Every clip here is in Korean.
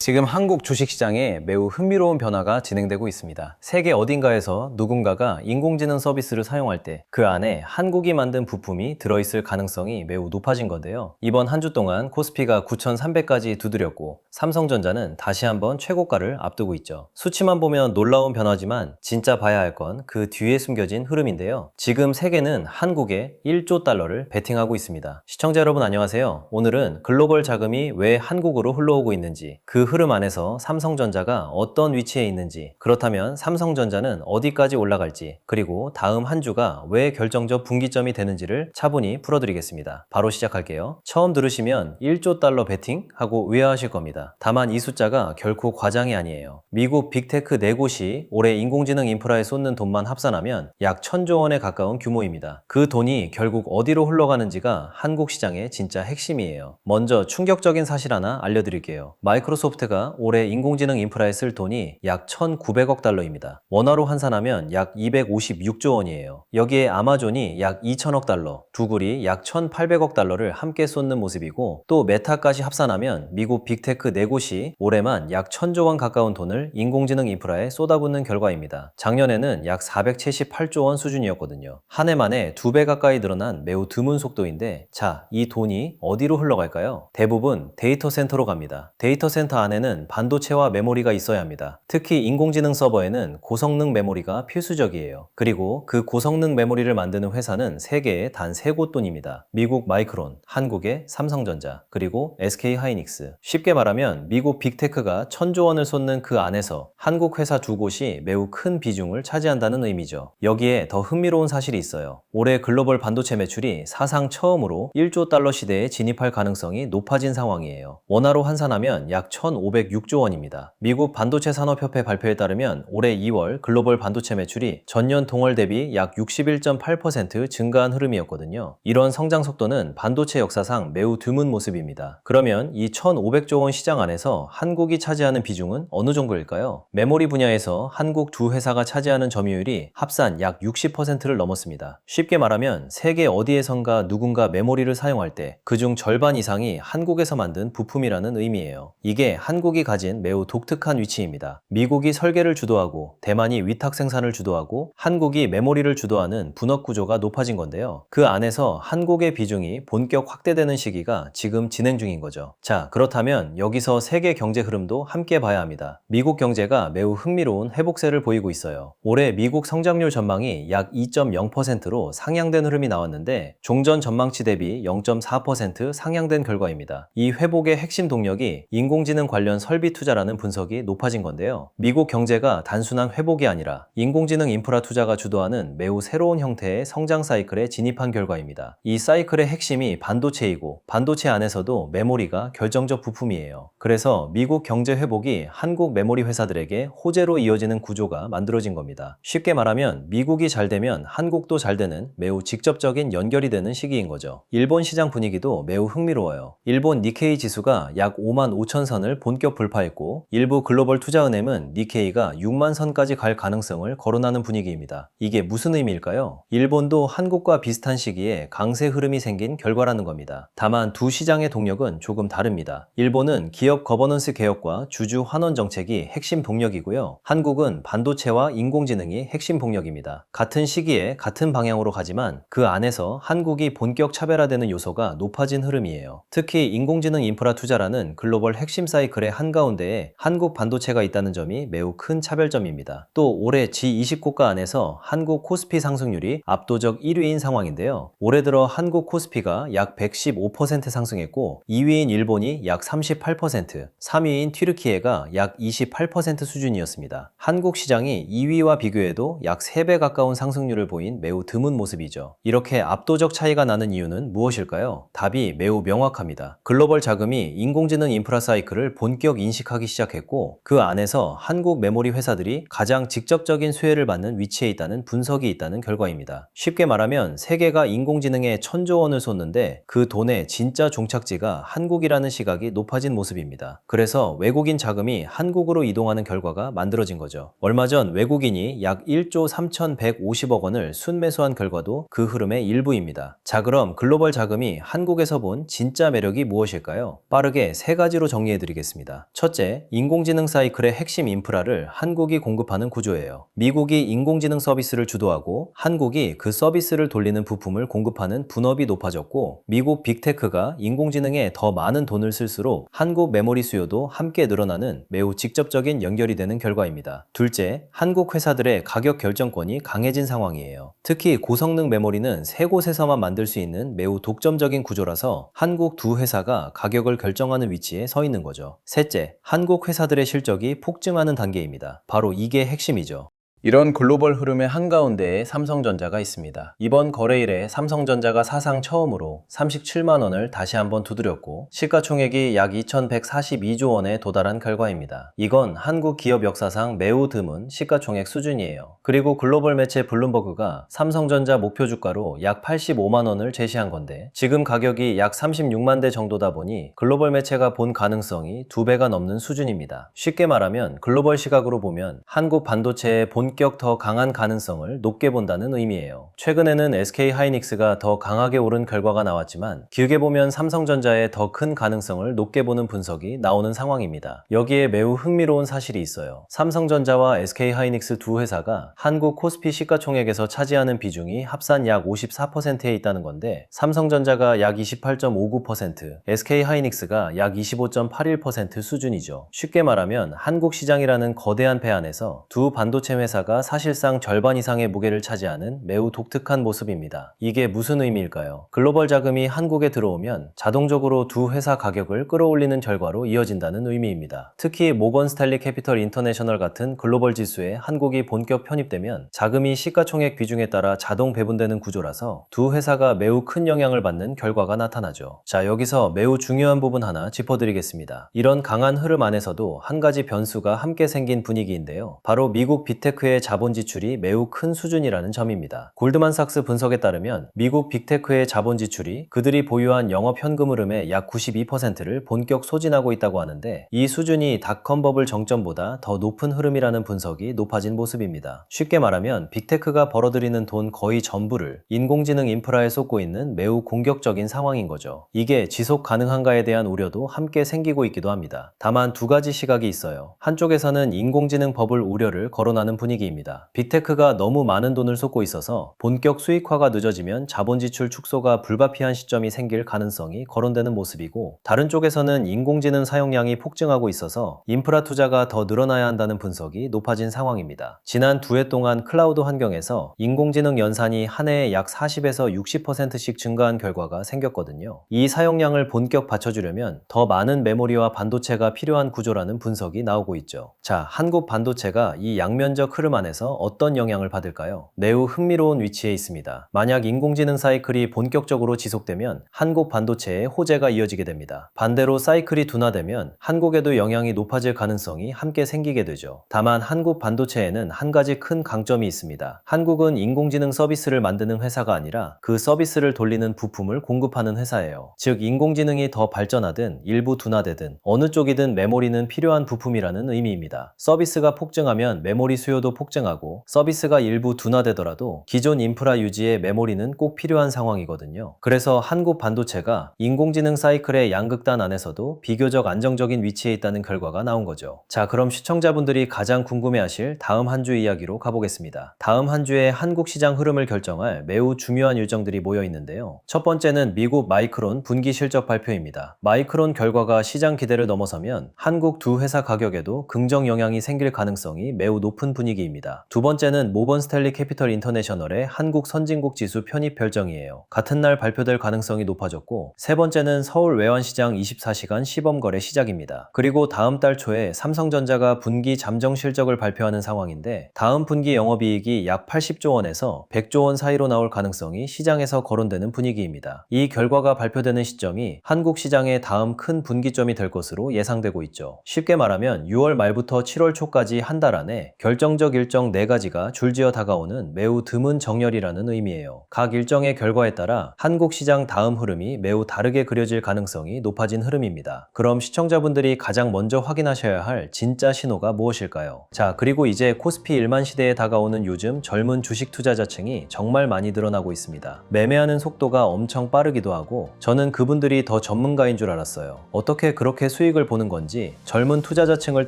지금 한국 주식시장에 매우 흥미로운 변화가 진행되고 있습니다. 세계 어딘가에서 누군가가 인공지능 서비스를 사용할 때 그 안에 한국이 만든 부품이 들어있을 가능성이 매우 높아진 건데요. 이번 한 주 동안 코스피가 9,300까지 두드렸고 삼성전자는 다시 한번 최고가를 앞두고 있죠. 수치만 보면 놀라운 변화지만 진짜 봐야 할 건 그 뒤에 숨겨진 흐름인데요. 지금 세계는 한국에 1조 달러를 베팅하고 있습니다. 시청자 여러분 안녕하세요. 오늘은 글로벌 자금이 왜 한국으로 흘러오고 있는지, 그 흐름 안에서 삼성전자가 어떤 위치에 있는지, 그렇다면 삼성전자는 어디까지 올라갈지, 그리고 다음 한 주가 왜 결정적 분기점이 되는지를 차분히 풀어드리겠습니다. 바로 시작할게요. 처음 들으시면 1조 달러 베팅? 하고 의아하실 겁니다. 다만 이 숫자가 결코 과장이 아니에요. 미국 빅테크 4곳이 올해 인공지능 인프라에 쏟는 돈만 합산하면 약 1,000조 원에 가까운 규모입니다. 그 돈이 결국 어디로 흘러가는지가 한국 시장의 진짜 핵심이에요. 먼저 충격적인 사실 하나 알려드릴게요. 마이크로소프트가 올해 인공지능 인프라에 쓸 돈이 약 1,900억 달러입니다. 원화로 환산하면 약 256조 원이에요. 여기에 아마존이 약 2,000억 달러, 구글이 약 1,800억 달러를 함께 쏟는 모습이고, 또 메타까지 합산하면 미국 빅테크 4곳이 올해만 약 1,000조 원 가까운 돈을 인공지능 인프라에 쏟아붓는 결과입니다. 작년에는 약 478조 원 수준이었거든요. 한 해 만에 2배 가까이 늘어난 매우 드문 속도인데, 자, 이 돈이 어디로 흘러갈까요? 대부분 데이터 센터로 갑니다. 데이터 센터 안에는 반도체와 메모리가 있어야 합니다. 특히 인공지능 서버에는 고성능 메모리가 필수적이에요. 그리고 그 고성능 메모리를 만드는 회사는 세계에 단 3곳뿐입니다. 미국 마이크론, 한국의 삼성전자, 그리고 SK 하이닉스. 쉽게 말하면 미국 빅테크가 1,000조 원을 쏟는 그 안에서 한국 회사 2곳이 매우 큰 비중을 차지한다는 의미죠. 여기에 더 흥미로운 사실이 있어요. 올해 글로벌 반도체 매출이 사상 처음으로 1조 달러 시대에 진입할 가능성이 높아진 상황이에요. 원화로 환산하면 약 1,506조 원입니다. 미국 반도체 산업협회 발표에 따르면 올해 2월 글로벌 반도체 매출이 전년 동월 대비 약 61.8% 증가한 흐름이었거든요. 이런 성장 속도는 반도체 역사상 매우 드문 모습입니다. 그러면 이 1,500조 원 시장 안에서 한국이 차지하는 비중은 어느 정도일까요? 메모리 분야에서 한국 두 회사가 차지하는 점유율이 합산 약 60%를 넘었습니다. 쉽게 말하면 세계 어디에선가 누군가 메모리를 사용할 때 그중 절반 이상이 한국에서 만든 부품이라는 의미예요. 이게 한국이 가진 매우 독특한 위치입니다. 미국이 설계를 주도하고 대만이 위탁 생산을 주도하고 한국이 메모리를 주도하는 분업 구조가 높아진 건데요. 그 안에서 한국의 비중이 본격 확대되는 시기가 지금 진행 중인 거죠. 자, 그렇다면 여기서 세계 경제 흐름도 함께 봐야 합니다. 미국 경제가 매우 흥미로운 회복세를 보이고 있어요. 올해 미국 성장률 전망이 약 2.0%로 상향된 흐름이 나왔는데 종전 전망치 대비 0.4% 상향된 결과입니다. 이 회복의 핵심 동력이 인공지능 관련 설비 투자라는 분석이 높아진 건데요. 미국 경제가 단순한 회복이 아니라 인공지능 인프라 투자가 주도하는 매우 새로운 형태의 성장 사이클에 진입한 결과입니다. 이 사이클의 핵심이 반도체이고 반도체 안에서도 메모리가 결정적 부품이에요. 그래서 미국 경제 회복이 한국 메모리 회사들에게 호재로 이어지는 구조가 만들어진 겁니다. 쉽게 말하면 미국이 잘 되면 한국도 잘 되는 매우 직접적인 연결이 되는 시기인 거죠. 일본 시장 분위기도 매우 흥미로워요. 일본 니케이 지수가 약 5만 5천 선을 본격 불파했고 일부 글로벌 투자은행은 니케이가 6만 선까지 갈 가능성을 거론하는 분위기입니다. 이게 무슨 의미일까요? 일본도 한국과 비슷한 시기에 강세 흐름이 생긴 결과라는 겁니다. 다만 두 시장의 동력은 조금 다릅니다. 일본은 기업 거버넌스 개혁과 주주 환원 정책이 핵심 동력이고요. 한국은 반도체와 인공지능이 핵심 동력입니다. 같은 시기에 같은 방향으로 가지만 그 안에서 한국이 본격 차별화되는 요소가 높아진 흐름이에요. 특히 인공지능 인프라 투자라는 글로벌 핵심 사이클의 한가운데에 한국 반도체가 있다는 점이 매우 큰 차별점입니다. 또 올해 G20 국가 안에서 한국 코스피 상승률이 압도적 1위인 상황인데요. 올해 들어 한국 코스피가 약 115% 상승했고 2위인 일본이 약 38%, 3위인 튀르키예가 약 28% 수준이었습니다. 한국 시장이 2위와 비교해도 약 3배 가까운 상승률을 보인 매우 드문 모습이죠. 이렇게 압도적 차이가 나는 이유는 무엇일까요? 답이 매우 명확합니다. 글로벌 자금이 인공지능 인프라 사이클을 본격 인식하기 시작했고 그 안에서 한국 메모리 회사들이 가장 직접적인 수혜를 받는 위치에 있다는 분석이 있다는 결과입니다. 쉽게 말하면 세계가 인공지능에 1,000조 원을 쏟는데 그 돈의 진짜 종착지가 한국이라는 시각이 높아진 모습입니다. 그래서 외국인 자금이 한국으로 이동하는 결과가 만들어진 거죠. 얼마 전 외국인이 약 1조 3,150억 원을 순매수한 결과도 그 흐름의 일부입니다. 자, 그럼 글로벌 자금이 한국에서 본 진짜 매력이 무엇일까요? 빠르게 3가지로 정리해 드리겠습니다. 있습니다. 첫째, 인공지능 사이클의 핵심 인프라를 한국이 공급하는 구조예요. 미국이 인공지능 서비스를 주도하고 한국이 그 서비스를 돌리는 부품을 공급하는 분업이 높아졌고, 미국 빅테크가 인공지능에 더 많은 돈을 쓸수록 한국 메모리 수요도 함께 늘어나는 매우 직접적인 연결이 되는 결과입니다. 둘째, 한국 회사들의 가격 결정권이 강해진 상황이에요. 특히 고성능 메모리는 세 곳에서만 만들 수 있는 매우 독점적인 구조라서 한국 두 회사가 가격을 결정하는 위치에 서 있는 거죠. 셋째, 한국 회사들의 실적이 폭증하는 단계입니다. 바로 이게 핵심이죠. 이런 글로벌 흐름의 한가운데에 삼성전자가 있습니다. 이번 거래일에 삼성전자가 사상 처음으로 37만 원을 다시 한번 두드렸고, 시가총액이 약 2,142조 원에 도달한 결과입니다. 이건 한국 기업 역사상 매우 드문 시가총액 수준이에요. 그리고 글로벌 매체 블룸버그가 삼성전자 목표 주가로 약 85만 원을 제시한 건데, 지금 가격이 약 36만 대 정도다 보니 글로벌 매체가 본 가능성이 2배가 넘는 수준입니다. 쉽게 말하면 글로벌 시각으로 보면 한국 반도체의 본격 더 강한 가능성을 높게 본다는 의미예요. 최근에는 SK하이닉스가 더 강하게 오른 결과가 나왔지만, 길게 보면 삼성전자의 더 큰 가능성을 높게 보는 분석이 나오는 상황입니다. 여기에 매우 흥미로운 사실이 있어요. 삼성전자와 SK하이닉스 두 회사가 한국 코스피 시가총액에서 차지하는 비중이 합산 약 54%에 있다는 건데, 삼성전자가 약 28.59%, SK하이닉스가 약 25.81% 수준이죠. 쉽게 말하면 한국 시장이라는 거대한 배 안에서 두 반도체 회사가 사실상 절반 이상의 무게를 차지하는 매우 독특한 모습입니다. 이게 무슨 의미일까요? 글로벌 자금이 한국에 들어오면 자동적으로 두 회사 가격을 끌어올리는 결과로 이어진다는 의미입니다. 특히 모건 스탠리 캐피털 인터내셔널 같은 글로벌 지수에 한국이 본격 편입되면 자금이 시가총액 비중에 따라 자동 배분되는 구조라서 두 회사가 매우 큰 영향을 받는 결과가 나타나죠. 자, 여기서 매우 중요한 부분 하나 짚어드리겠습니다. 이런 강한 흐름 안에서도 한 가지 변수가 함께 생긴 분위기인데요. 바로 미국 빅테크의 자본 지출이 매우 큰 수준이라는 점입니다. 골드만삭스 분석에 따르면 미국 빅테크의 자본 지출이 그들이 보유한 영업 현금 흐름의 약 92%를 본격 소진하고 있다고 하는데, 이 수준이 닷컴 버블 정점보다 더 높은 흐름이라는 분석이 높아진 모습입니다. 쉽게 말하면 빅테크가 벌어들이는 돈 거의 전부를 인공지능 인프라에 쏟고 있는 매우 공격적인 상황인 거죠. 이게 지속 가능한가에 대한 우려도 함께 생기고 있기도 합니다. 다만 두 가지 시각이 있어요. 한쪽에서는 인공지능 버블 우려를 거론하는 분위기입니다. 빅테크가 너무 많은 돈을 쏟고 있어서 본격 수익화가 늦어지면 자본 지출 축소가 불가피한 시점이 생길 가능성이 거론되는 모습이고, 다른 쪽에서는 인공지능 사용량이 폭증하고 있어서 인프라 투자가 더 늘어나야 한다는 분석이 높아진 상황입니다. 지난 두 해 동안 클라우드 환경에서 인공지능 연산이 한 해에 약 40에서 60%씩 증가한 결과가 생겼거든요. 이 사용량을 본격 받쳐주려면 더 많은 메모리와 반도체가 필요한 구조라는 분석이 나오고 있죠. 자, 한국 반도체가 이 양면적 흐름 안에서 어떤 영향을 받을까요? 매우 흥미로운 위치에 있습니다. 만약 인공지능 사이클이 본격적으로 지속되면 한국 반도체에 호재가 이어지게 됩니다. 반대로 사이클이 둔화되면 한국에도 영향이 높아질 가능성이 함께 생기게 되죠. 다만 한국 반도체에는 한 가지 큰 강점이 있습니다. 한국은 인공지능 서비스를 만드는 회사가 아니라 그 서비스를 돌리는 부품을 공급하는 회사예요. 즉, 인공지능이 더 발전하든 일부 둔화되든 어느 쪽이든 메모리는 필요한 부품이라는 의미입니다. 서비스가 폭증하면 메모리 수요도 폭증하고, 서비스가 일부 둔화되더라도 기존 인프라 유지에 메모리는 꼭 필요한 상황이거든요. 그래서 한국 반도체가 인공지능 사이클의 양극단 안에서도 비교적 안정적인 위치에 있다는 결과가 나온 거죠. 자, 그럼 시청자분들이 가장 궁금해하실 다음 한 주 이야기로 가보겠습니다. 다음 한 주에 한국 시장 흐름을 결정할 매우 중요한 일정들이 모여 있는데요. 첫 번째는 미국 마이크론 분기 실적 발표입니다. 마이크론 결과가 시장 기대를 넘어서면 한국 두 회사 가격에도 긍정 영향이 생길 가능성이 매우 높은 분위기입니다. 두 번째는 모건 스탠리 캐피털 인터내셔널의 한국 선진국 지수 편입 별정이에요. 같은 날 발표될 가능성이 높아졌고, 세 번째는 서울 외환시장 24시간 시범거래 시작입니다. 그리고 다음 달 초에 삼성전자가 분기 잠정 실적을 발표하는 상황인데, 다음 분기 영업이익이 약 80조 원에서 100조 원 사이로 나올 가능성이 시장에서 거론되는 분위기입니다. 이 결과가 발표되는 시점이 한국 시장의 다음 큰 분기점이 될 것으로 예상되고 있죠. 쉽게 말하면 6월 말부터 7월 초까지 한 달 안에 결정적 일정 4가지가 줄지어 다가오는 매우 드문 정렬이라는 의미예요. 각 일정의 결과에 따라 한국 시장 다음 흐름이 매우 다르게 그려질 가능성이 높아진 흐름입니다. 그럼 시청자분들이 가장 먼저 확인하셔야 할 진짜 신호가 무엇일까요? 자, 그리고 이제 코스피 1만 시대에 다가오는 요즘 젊은 주식 투자자층이 정말 많이 늘어나고 있습니다. 매매하는 속도가 엄청 빠르기도 하고 저는 그분들이 더 전문가인 줄 알았어요. 어떻게 그렇게 수익을 보는 건지 젊은 투자자층을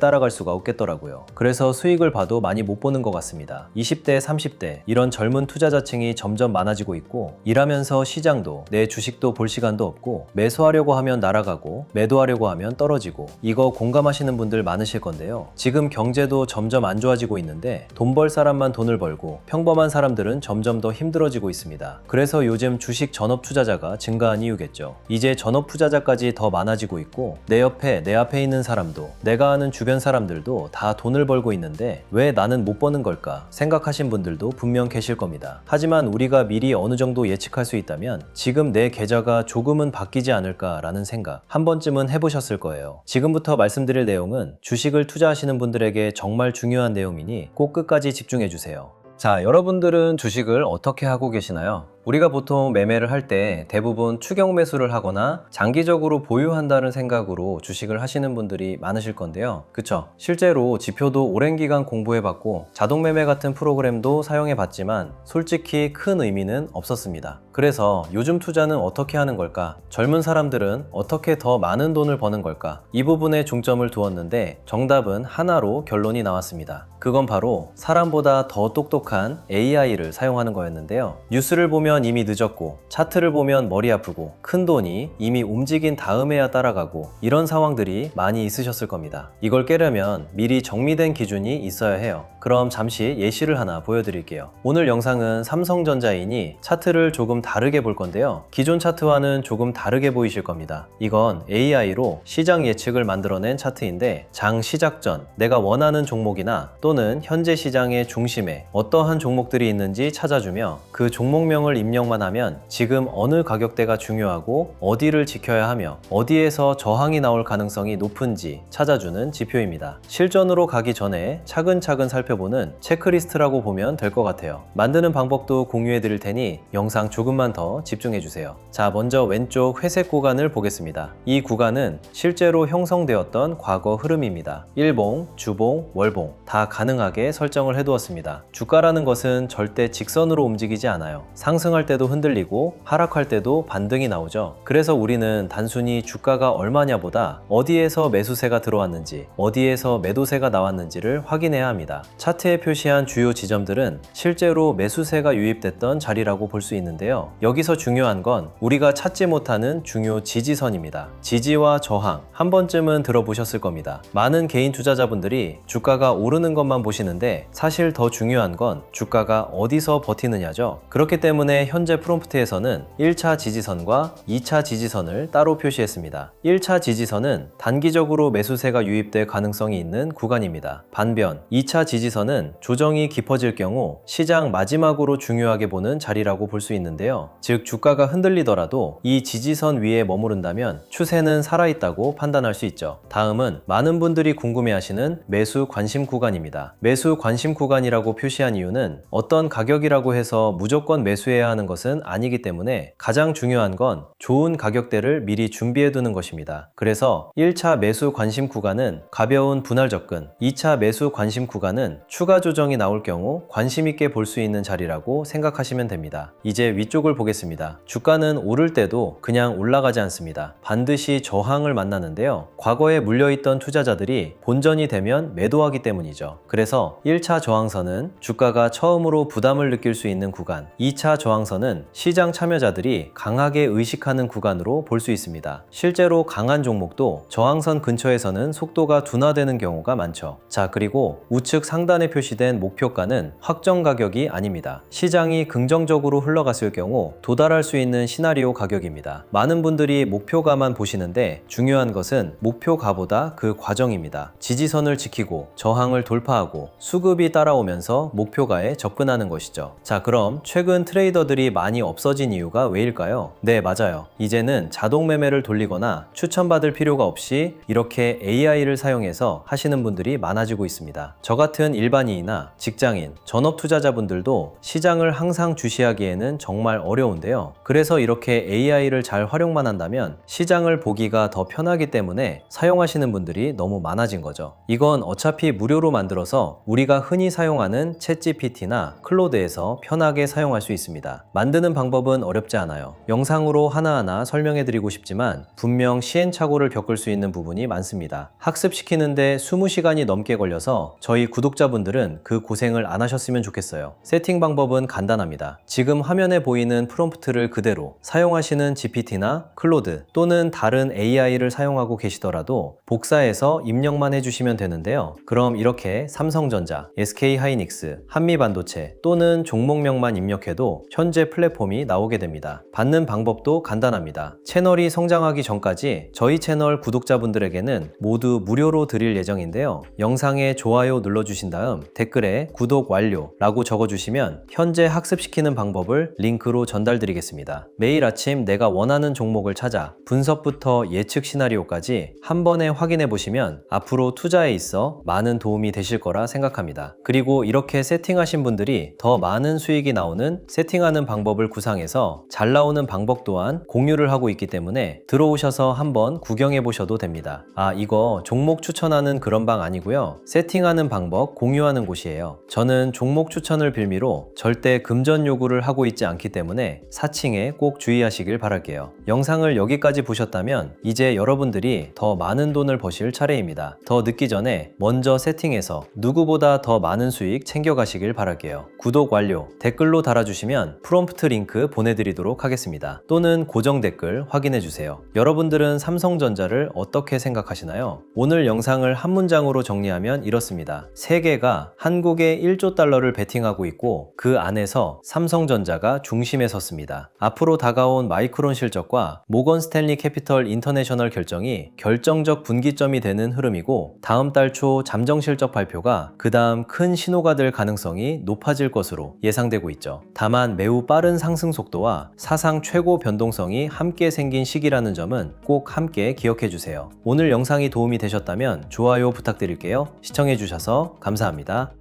따라갈 수가 없겠더라고요. 그래서 수익을 봐도 많이 못 보는 것 같습니다. 20대, 30대 이런 젊은 투자자층이 점점 많아지고 있고 일하면서 시장도 내 주식도 볼 시간도 없고 매수하려고 하면 날아가고 매도하려고 하면 떨어지고 이거 공감하시는 분들 많으실 건데요. 지금 경제도 점점 안 좋아지고 있는데 돈 벌 사람만 돈을 벌고 평범한 사람들은 점점 더 힘들어지고 있습니다. 그래서 요즘 주식 전업 투자자가 증가한 이유겠죠. 이제 전업 투자자까지 더 많아지고 있고 내 옆에 내 앞에 있는 사람도 내가 아는 주변 사람들도 다 돈을 벌고 있는데 왜 나는 못 버는 걸까 생각하신 분들도 분명 계실 겁니다. 하지만 우리가 미리 어느 정도 예측할 수 있다면 지금 내 계좌가 조금은 바뀌지 않을까라는 생각 한 번쯤은 해보셨을 거예요. 지금부터 말씀드릴 내용은 주식을 투자하시는 분들에게 정말 중요한 내용이니 꼭 끝까지 집중해주세요. 자, 여러분들은 주식을 어떻게 하고 계시나요? 우리가 보통 매매를 할 때 대부분 추격 매수를 하거나 장기적으로 보유한다는 생각으로 주식을 하시는 분들이 많으실 건데요. 그쵸? 실제로 지표도 오랜 기간 공부해봤고 자동매매 같은 프로그램도 사용해봤지만 솔직히 큰 의미는 없었습니다. 그래서 요즘 투자는 어떻게 하는 걸까? 젊은 사람들은 어떻게 더 많은 돈을 버는 걸까? 이 부분에 중점을 두었는데 정답은 하나로 결론이 나왔습니다. 그건 바로 사람보다 더 똑똑한 AI를 사용하는 거였는데요. 뉴스를 보면 이미 늦었고 차트를 보면 머리 아프고 큰 돈이 이미 움직인 다음에야 따라가고 이런 상황들이 많이 있으셨을 겁니다. 이걸 깨려면 미리 정리된 기준이 있어야 해요. 그럼 잠시 예시를 하나 보여드릴게요. 오늘 영상은 삼성전자이니 차트를 조금 다르게 볼 건데요. 기존 차트와는 조금 다르게 보이실 겁니다. 이건 AI로 시장 예측을 만들어낸 차트인데 장 시작 전 내가 원하는 종목이나 또는 현재 시장의 중심에 어떠한 종목들이 있는지 찾아주며 그 종목명을 입력만 하면 지금 어느 가격대가 중요하고 어디를 지켜야 하며 어디에서 저항이 나올 가능성이 높은지 찾아주는 지표입니다. 실전으로 가기 전에 차근차근 살펴보는 체크리스트라고 보면 될 것 같아요. 만드는 방법도 공유해 드릴 테니 영상 조금만 더 집중해 주세요. 자, 먼저 왼쪽 회색 구간을 보겠습니다. 이 구간은 실제로 형성되었던 과거 흐름입니다. 일봉, 주봉, 월봉 다 가능하게 설정을 해두었습니다. 주가라는 것은 절대 직선으로 움직이지 않아요. 상승할 때도 흔들리고 하락할 때도 반등이 나오죠. 그래서 우리는 단순히 주가가 얼마냐보다 어디에서 매수세가 들어왔는지 어디에서 매도세가 나왔는지를 확인해야 합니다. 차트에 표시한 주요 지점들은 실제로 매수세가 유입됐던 자리라고 볼 수 있는데요. 여기서 중요한 건 우리가 찾지 못하는 중요 지지선입니다. 지지와 저항 한 번쯤은 들어보셨을 겁니다. 많은 개인 투자자분들이 주가가 오르는 것만 보시는데 사실 더 중요한 건 주가가 어디서 버티느냐죠. 그렇기 때문에 현재 프롬프트에서는 1차 지지선과 2차 지지선을 따로 표시했습니다. 1차 지지선은 단기적으로 매수세가 유입될 가능성이 있는 구간입니다. 반면 2차 지지선은 조정이 깊어질 경우 시장 마지막으로 중요하게 보는 자리라고 볼 수 있는데요. 즉 주가가 흔들리더라도 이 지지선 위에 머무른다면 추세는 살아있다고 판단할 수 있죠. 다음은 많은 분들이 궁금해하시는 매수 관심 구간입니다. 매수 관심 구간이라고 표시한 이유는 어떤 가격이라고 해서 무조건 매수해야 하는 것은 아니기 때문에 가장 중요한 건 좋은 가격대를 미리 준비해 두는 것입니다. 그래서 1차 매수 관심 구간은 가벼운 분할 접근, 2차 매수 관심 구간은 추가 조정이 나올 경우 관심 있게 볼 수 있는 자리라고 생각하시면 됩니다. 이제 위쪽을 보겠습니다. 주가는 오를 때도 그냥 올라가지 않습니다. 반드시 저항을 만나는데요. 과거에 물려있던 투자자들이 본전이 되면 매도하기 때문이죠. 그래서 1차 저항선은 주가가 처음으로 부담을 느낄 수 있는 구간, 2차 저항선은 시장 참여자들이 강하게 의식하는 구간으로 볼 수 있습니다. 실제로 강한 종목도 저항선 근처에서는 속도가 둔화되는 경우가 많죠. 자, 그리고 우측 상단에 표시된 목표가는 확정 가격이 아닙니다. 시장이 긍정적으로 흘러갔을 경우 도달할 수 있는 시나리오 가격입니다. 많은 분들이 목표가만 보시는데 중요한 것은 목표가보다 그 과정입니다. 지지선을 지키고 저항을 돌파하고 수급이 따라오면서 목표가에 접근하는 것이죠. 자, 그럼 최근 트레이더들이 브로커들이 많이 없어진 이유가 왜일까요? 네, 맞아요. 이제는 자동 매매를 돌리거나 추천받을 필요가 없이 이렇게 AI를 사용해서 하시는 분들이 많아지고 있습니다. 저 같은 일반인이나 직장인, 전업 투자자분들도 시장을 항상 주시하기에는 정말 어려운데요. 그래서 이렇게 AI를 잘 활용만 한다면 시장을 보기가 더 편하기 때문에 사용하시는 분들이 너무 많아진 거죠. 이건 어차피 무료로 만들어서 우리가 흔히 사용하는 챗GPT나 클로드에서 편하게 사용할 수 있습니다. 만드는 방법은 어렵지 않아요. 영상으로 하나하나 설명해 드리고 싶지만 분명 시행착오를 겪을 수 있는 부분이 많습니다. 학습시키는데 20시간이 넘게 걸려서 저희 구독자분들은 그 고생을 안 하셨으면 좋겠어요. 세팅 방법은 간단합니다. 지금 화면에 보이는 프롬프트를 그대로 사용하시는 GPT나 클로드 또는 다른 AI를 사용하고 계시더라도 복사해서 입력만 해주시면 되는데요. 그럼 이렇게 삼성전자, SK하이닉스, 한미반도체 또는 종목명만 입력해도 현재 플랫폼이 나오게 됩니다. 받는 방법도 간단합니다. 채널이 성장하기 전까지 저희 채널 구독자분들에게는 모두 무료로 드릴 예정인데요. 영상에 좋아요 눌러주신 다음 댓글에 구독 완료 라고 적어주시면 현재 학습시키는 방법을 링크로 전달드리겠습니다. 매일 아침 내가 원하는 종목을 찾아 분석부터 예측 시나리오까지 한 번에 확인해 보시면 앞으로 투자에 있어 많은 도움이 되실 거라 생각합니다. 그리고 이렇게 세팅하신 분들이 더 많은 수익이 나오는 세팅하는 방법을 구상해서 잘 나오는 방법 또한 공유를 하고 있기 때문에 들어오셔서 한번 구경해 보셔도 됩니다. 이거 종목 추천하는 그런 방 아니고요. 세팅하는 방법 공유하는 곳이에요. 저는 종목 추천을 빌미로 절대 금전 요구를 하고 있지 않기 때문에 사칭에 꼭 주의하시길 바랄게요. 영상을 여기까지 보셨다면 이제 여러분들이 더 많은 돈을 버실 차례입니다. 더 늦기 전에 먼저 세팅해서 누구보다 더 많은 수익 챙겨가시길 바랄게요. 구독 완료, 댓글로 달아주시면 프롬프트 링크 보내드리도록 하겠습니다. 또는 고정 댓글 확인해주세요. 여러분들은 삼성전자를 어떻게 생각하시나요? 오늘 영상을 한 문장으로 정리하면 이렇습니다. 세계가 한국에 1조 달러를 베팅하고 있고 그 안에서 삼성전자가 중심에 섰습니다. 앞으로 다가온 마이크론 실적과 모건 스탠리 캐피털 인터내셔널 결정이 결정적 분기점이 되는 흐름이고 다음 달 초 잠정 실적 발표가 그 다음 큰 신호가 될 가능성이 높아질 것으로 예상되고 있죠. 다만 매우 빠른 상승 속도와 사상 최고 변동성이 함께 생긴 시기라는 점은 꼭 함께 기억해 주세요. 오늘 영상이 도움이 되셨다면 좋아요 부탁드릴게요. 시청해 주셔서 감사합니다.